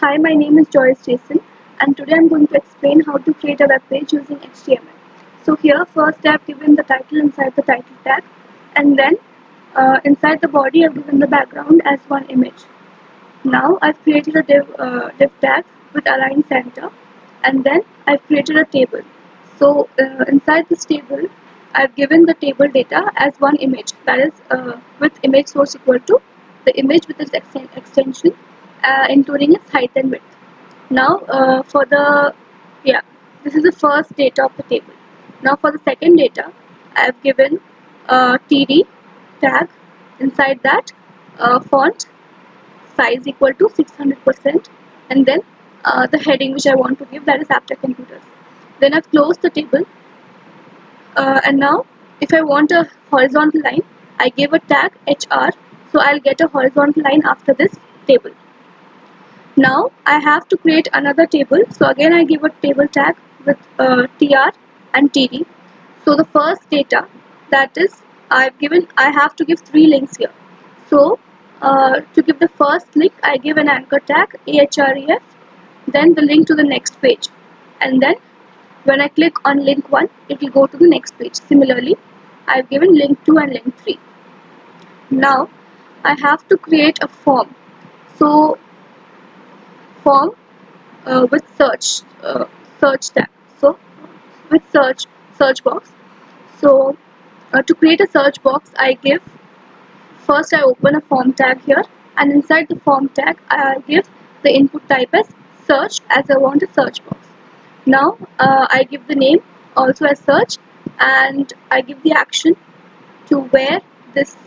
Hi, my name is Joyce Jason, and today I'm going to explain how to create a web page using HTML. So here, first I've given the title inside the title tag, and then inside the body I've given the background as one image. Now I've created a div tag with align center, and then I've created a table. So inside this table, I've given the table data as one image, that is with image source equal to the image with its extension, including its height and width. Now yeah, this is the first data of the table. Now for the second data, I've given TD tag. Inside that, font size equal to 600%, and then the heading which I want to give, that is after computers. Then I've closed the table, and now if I want a horizontal line, I give a tag HR, so I'll get a horizontal line after this table. Now I have to create another table, so again I give a table tag with TR and TD. So the first data, that is I have to give 3 links here. So to give the first link, I give an anchor tag AHREF, then the link to the next page, and then when I click on link 1, it will go to the next page. Similarly, I've given link 2 and link 3. Now I have to create a form. So form with search tag. So with search box. So to create a search box, first I open a form tag here, and inside the form tag I give the input type as search, as I want a search box. Now I give the name also as search, and I give the action to where this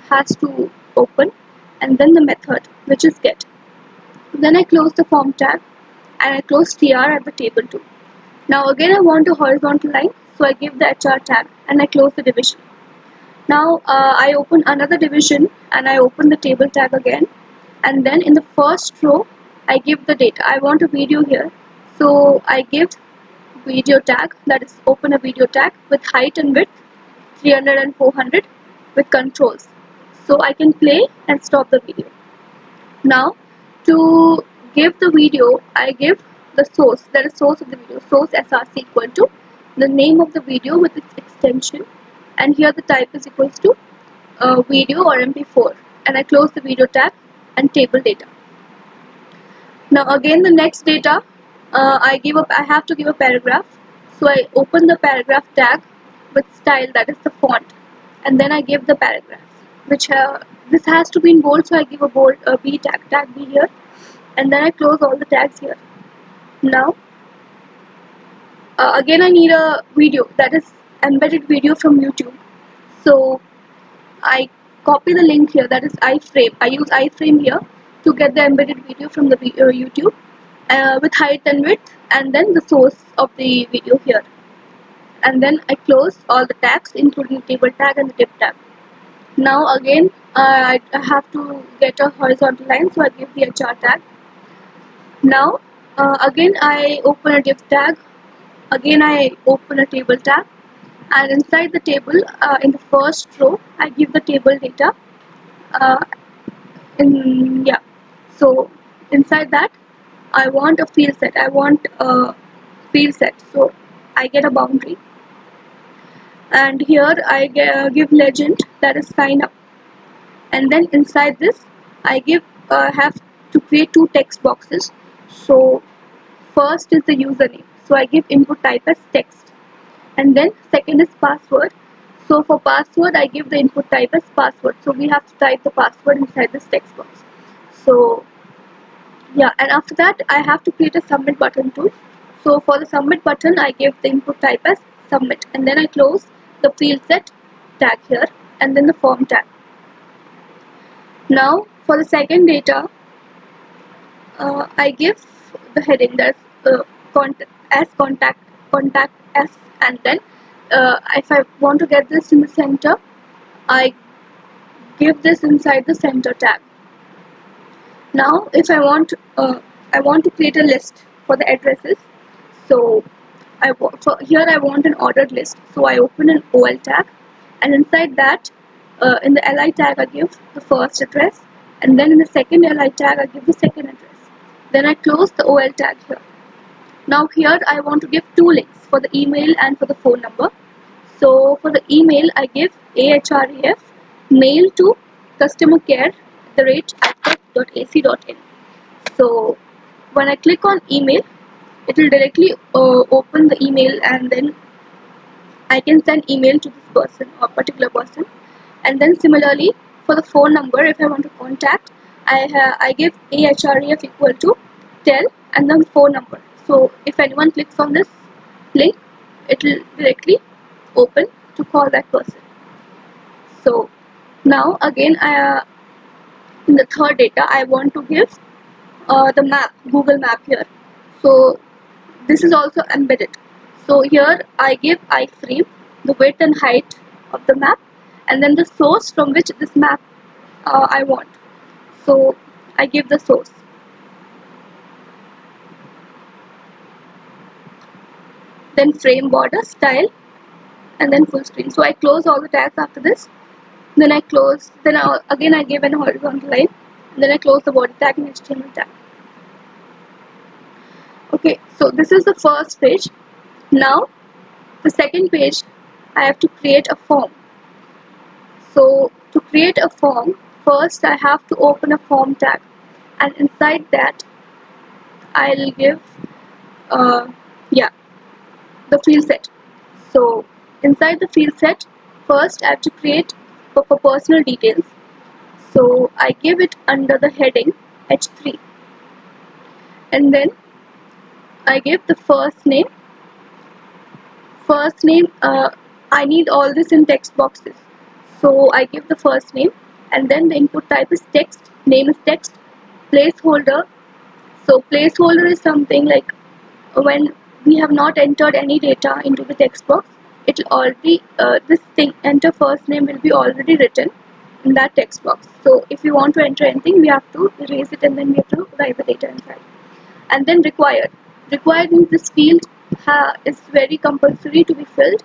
has to open, and then the method which is get. Then I close the form tag, and I close TR at the table too. Now again I want a horizontal line, so I give the HR tag and I close the division. Now I open another division and I open the table tag again, and then in the first row I give the data. I want a video here, so I give video tag, that is open a video tag with height and width 300 and 400 with controls, so I can play and stop the video. Now to give the video, I give the source, that is source of the video, source src equal to the name of the video with its extension, and here the type is equals to video or mp4, and I close the video tag and table data. Now again the next data, I have to give a paragraph, so I open the paragraph tag with style, that is the font, and then I give the paragraph, which this has to be in bold, so I give a bold B tag B here, and then I close all the tags here. Now again I need a video, that is embedded video from YouTube, so I copy the link here, that is iframe. I use iframe here to get the embedded video from the YouTube with height and width, and then the source of the video here, and then I close all the tags including the table tag and the div tag. Now again I have to get a horizontal line, so I give the HR tag. Now again I open a div tag, again I open a table tag, and inside the table in the first row I give the table data so inside that I want a field set, so I get a boundary, and here I give legend, that is sign up, and then inside this I have to create 2 text boxes. So first is the username, so I give input type as text, and then second is password. So for password I give the input type as password, so we have to type the password inside this text box. So yeah, and after that I have to create a submit button too. So for the submit button I give the input type as submit, and then I close the field set tag here, and then the form tag. Now for the second data, I give the heading, that's contact as, and then if I want to get this in the center, I give this inside the center tag. Now if I want to create a list for the addresses, so here I want an ordered list, so I open an OL tag, and inside that in the LI tag I give the first address, and then in the second LI tag I give the second address. Then I close the OL tag here. Now here I want to give two links for the email and for the phone number. So for the email I give ahref mail to customercare@iptech.ac.in. So when I click on email, it will directly open the email, and then I can send email to this person or particular person. And then similarly for the phone number, if I want to contact, I give ahref equal to tell and then phone number. So if anyone clicks on this link, it will directly open to call that person. So now again, in the third data, I want to give the map, Google Map here. So this is also embedded. So here I give iframe, the width and height of the map, and then the source from which this map I want. So I give the source. Then frame, border, style, and then full screen. So I close all the tags after this. Then I close. Then again I give an horizontal line. And then I close the body tag and HTML tag. Okay, so this is the first page. Now the second page, I have to create a form. So to create a form, first I have to open a form tag, and inside that I'll give the field set. So inside the field set, first I have to create for personal details. So I give it under the heading H3, and then I give the first name. I need all this in text boxes. So I give the first name, and then the input type is text, name is text, placeholder. So placeholder is something like when we have not entered any data into the text box, it will already, this thing enter first name will be already written in that text box. So if we want to enter anything, we have to erase it and then we have to write the data inside. And then required. Required means this field is very compulsory to be filled,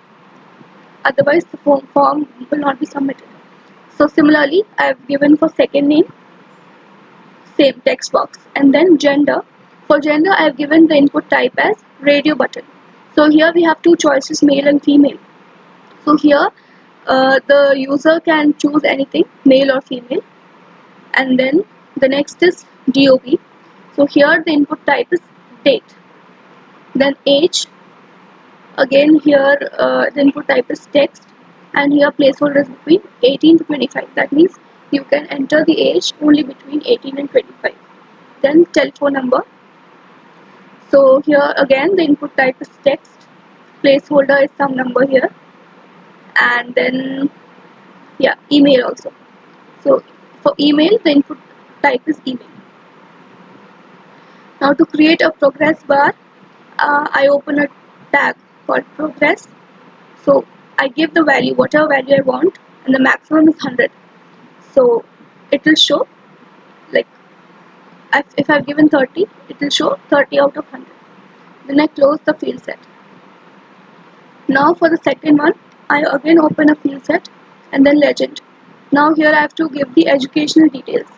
otherwise the form will not be submitted. So similarly, I have given for second name, same text box, and then gender. For gender, I have given the input type as radio button. So here we have two choices, male and female. So here the user can choose anything, male or female. And then the next is DOB. So here the input type is date. Then age. Again here the input type is text, and here placeholder is between 18 to 25. That means you can enter the age only between 18 and 25. Then telephone number. So here again the input type is text, placeholder is some number here, and then email also. So for email, the input type is email. Now to create a progress bar, I open a tag called progress. So I give the value, whatever value I want, and the maximum is 100. So it will show, like if I've given 30, it will show 30 out of 100. Then I close the field set. Now for the second one, I again open a field set and then legend. Now here I have to give the educational details.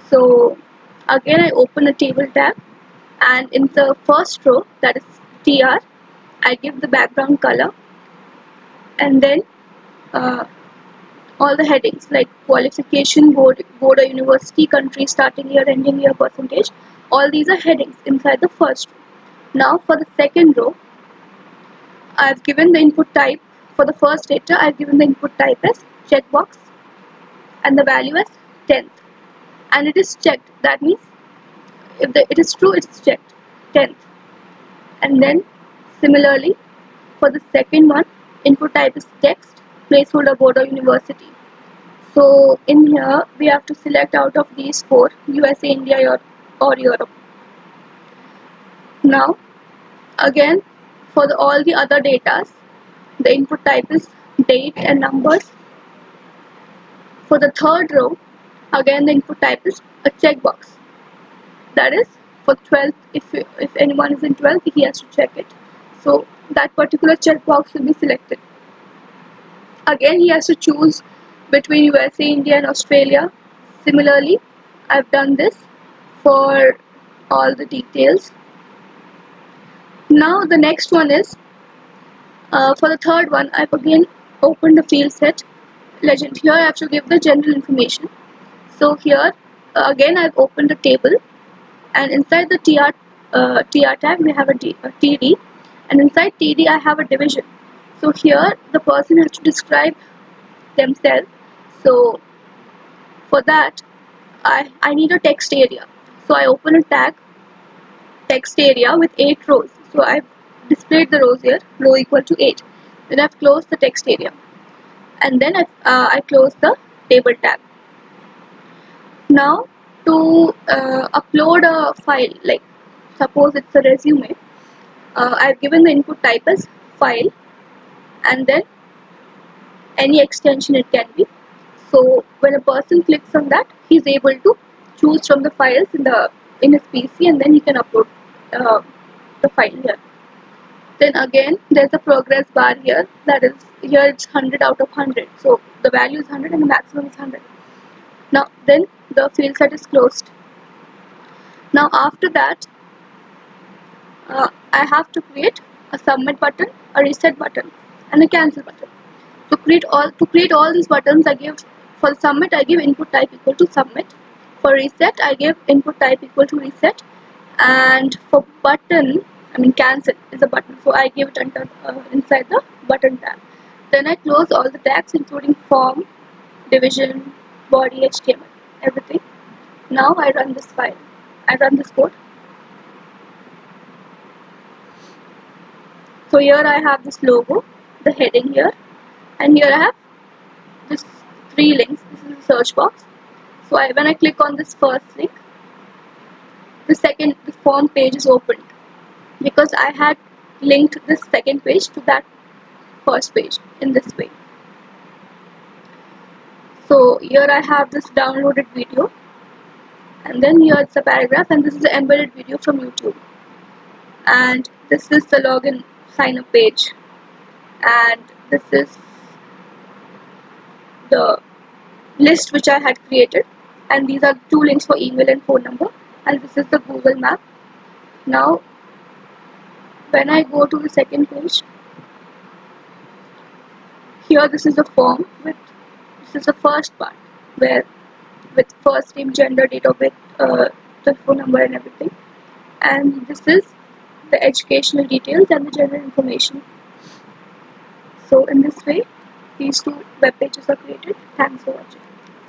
So again I open a table tab, and in the first row, that is TR, I give the background color, and then all the headings like qualification, board or university, country, starting year, ending year, percentage. All these are headings inside the first row. Now for the second row, I have given the input type. For the first data, I have given the input type as checkbox and the value as 10th, and it is checked. That means if it is true, it is checked 10th. And then similarly for the second one, input type is text, placeholder, board or university. So in here we have to select out of these four, USA, India or Europe. Now again for all the other datas, the input type is date and numbers. For the third row, again the input type is a checkbox. That is for 12th, if anyone is in 12th, he has to check it. So that particular checkbox will be selected. Again he has to choose between USA, India and Australia. Similarly, I've done this for all the details. Now the next one is, for the third one, I've again opened the field set legend. Here I have to give the general information. So here again I've opened the table, and inside the TR tag we have a TD, and inside TD I have a division. So here the person has to describe themselves. So for that I need a text area. So I open a tag text area with 8 rows. So I've displayed the rows here, row equal to 8. Then I've closed the text area, and then I close the table tag. Now to upload a file, like suppose it's a resume, I've given the input type as file, and then any extension it can be. So when a person clicks on that, he's able to choose from the files in his PC, and then he can upload uh, the file here. Then again there's a progress bar here, that is, here it's 100 out of 100. So the value is 100 and the maximum is 100. Now then the field set is closed. Now after that I have to create a submit button, a reset button, and a cancel button. To create all these buttons, I give, for submit I give input type equal to submit. For reset I give input type equal to reset, and for button, I mean cancel is a button, so I give it under inside the button tag. Then I close all the tags including form, division, body, HTML, everything. Now I run this file. I run this code. So here I have this logo, the heading here, and here I have this 3 links. This is the search box. So when I click on this first link, the form page is opened, because I had linked this second page to that first page in this way. So here I have this downloaded video, and then here it's a paragraph, and this is an embedded video from YouTube, and this is the login sign up page, and this is the list which I had created, and these are 2 links for email and phone number, and this is the Google map. Now when I go to the second page, here this is the form this is the first part, where with first name, gender, date of birth, telephone number and everything, and this is the educational details and the general information. So in this way these 2 web pages are created. Thanks for watching.